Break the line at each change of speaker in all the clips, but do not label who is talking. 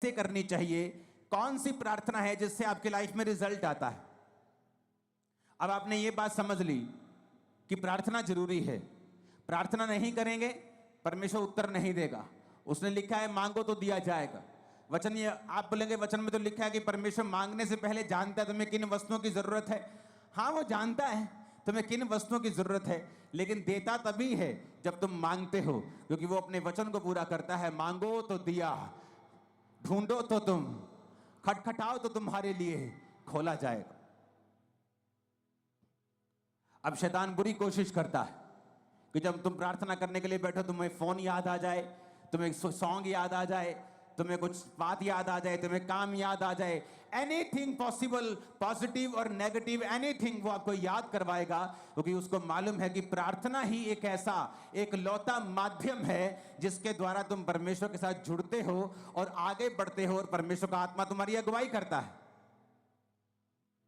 कैसे करनी चाहिए, कौन सी प्रार्थना है जिससे आपकी लाइफ में रिजल्ट आता है। अब आपने ये बात समझ ली कि प्रार्थना जरूरी है। प्रार्थना नहीं करेंगे परमेश्वर उत्तर नहीं देगा। उसने लिखा है मांगो तो दिया जाएगा। वचन ये आप बोलेंगे वचन में तो लिखा है कि परमेश्वर मांगने से पहले जानता है तुम्हें किन वस्तुओं की जरूरत है। हाँ, वो जानता है तुम्हें किन वस्तुओं की जरूरत है, लेकिन देता तभी है जब तुम मांगते हो, क्योंकि वो अपने वचन को पूरा करता है। मांगो तो दिया, ढूंढो तो तुम, खटखटाओ तो तुम्हारे लिए खोला जाएगा। अब शैतान बुरी कोशिश करता है कि जब तुम प्रार्थना करने के लिए बैठो तुम्हें फोन याद आ जाए, तुम्हें सॉन्ग याद आ जाए, तुम्हें कुछ बात याद आ जाए, तुम्हें काम याद आ जाए। एनीथिंग पॉसिबल, पॉजिटिव और नेगेटिव, एनीथिंग वो आपको याद करवाएगा, क्योंकि उसको मालूम है कि प्रार्थना ही एक ऐसा एक लौता माध्यम है जिसके द्वारा तुम परमेश्वर के साथ जुड़ते हो और आगे बढ़ते हो, और परमेश्वर का आत्मा तुम्हारी अगुवाई करता है।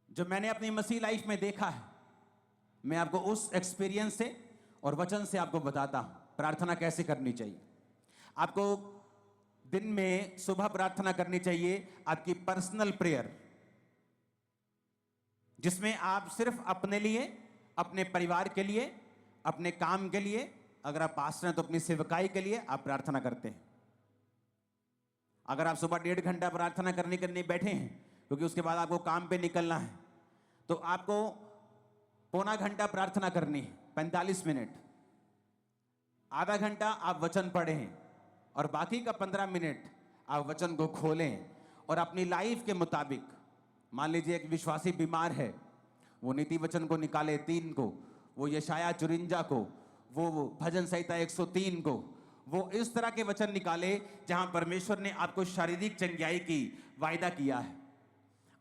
जो मैंने अपनी मसीह लाइफ में देखा है, मैं आपको उस एक्सपीरियंस से और वचन से आपको बताता हूं प्रार्थना कैसे करनी चाहिए। आपको दिन में सुबह प्रार्थना करनी चाहिए, आपकी पर्सनल प्रेयर, जिसमें आप सिर्फ अपने लिए, अपने परिवार के लिए, अपने काम के लिए, अगर आप पास्टर हैं तो अपनी सेवकाई के लिए आप प्रार्थना करते हैं। अगर आप सुबह 1.5 घंटा प्रार्थना करने के लिए बैठे हैं क्योंकि उसके बाद आपको काम पे निकलना है, तो आपको पौना घंटा प्रार्थना करनी है, 45 मिनट। आधा घंटा आप वचन पढ़ें और बाकी का 15 मिनट आप वचन को खोलें और अपनी लाइफ के मुताबिक, मान लीजिए एक विश्वासी बीमार है, वो नीति वचन को निकाले 3 को, वो यशाया 54 को, वो भजन संहिता 103 को, वो इस तरह के वचन निकाले जहां परमेश्वर ने आपको शारीरिक चंगाई की वायदा किया है।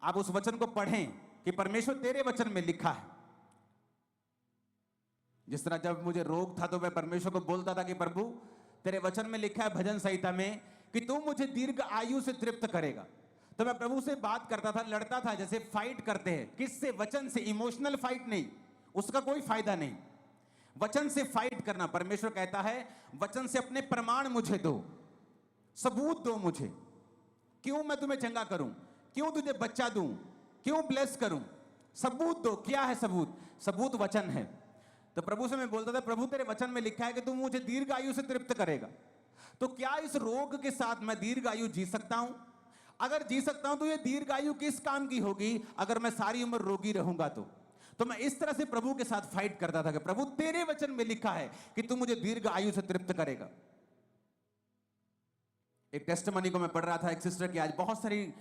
आप उस वचन को पढ़ें कि परमेश्वर तेरे वचन में लिखा है। जिस तरह जब मुझे रोग था तो मैं परमेश्वर को बोलता था कि प्रभु तेरे वचन में लिखा है भजन संहिता में कि तू मुझे दीर्घ आयु से तृप्त करेगा। तो मैं प्रभु से बात करता था, लड़ता था, जैसे फाइट करते हैं। किससे? वचन से। इमोशनल फाइट नहीं, उसका कोई फायदा नहीं। वचन से फाइट करना। परमेश्वर कहता है वचन से अपने प्रमाण मुझे दो, सबूत दो मुझे। क्यों मैं तुम्हें चंगा करूं, क्यों तुझे बच्चा दूं, क्यों ब्लेस करूं, सबूत दो। क्या है सबूत? सबूत वचन है। तो प्रभु से मैं बोलता था प्रभु तेरे वचन में लिखा है कि तू मुझे दीर्घ आयु से तृप्त करेगा, तो क्या इस रोग के साथ मैं दीर्घ आयु जी सकता हूं? अगर जी सकता हूं तो ये दीर्घ आयु किस काम की होगी अगर मैं सारी उम्र रोगी रहूंगा? तो मैं इस तरह से प्रभु के साथ फाइट करता था कि प्रभु तेरे वचन में लिखा है कि तू मुझे दीर्घ आयु से तृप्त करेगा। एक टेस्टिमनी को मैं पढ़ रहा था, एक सिस्टर की आज बहुत सारी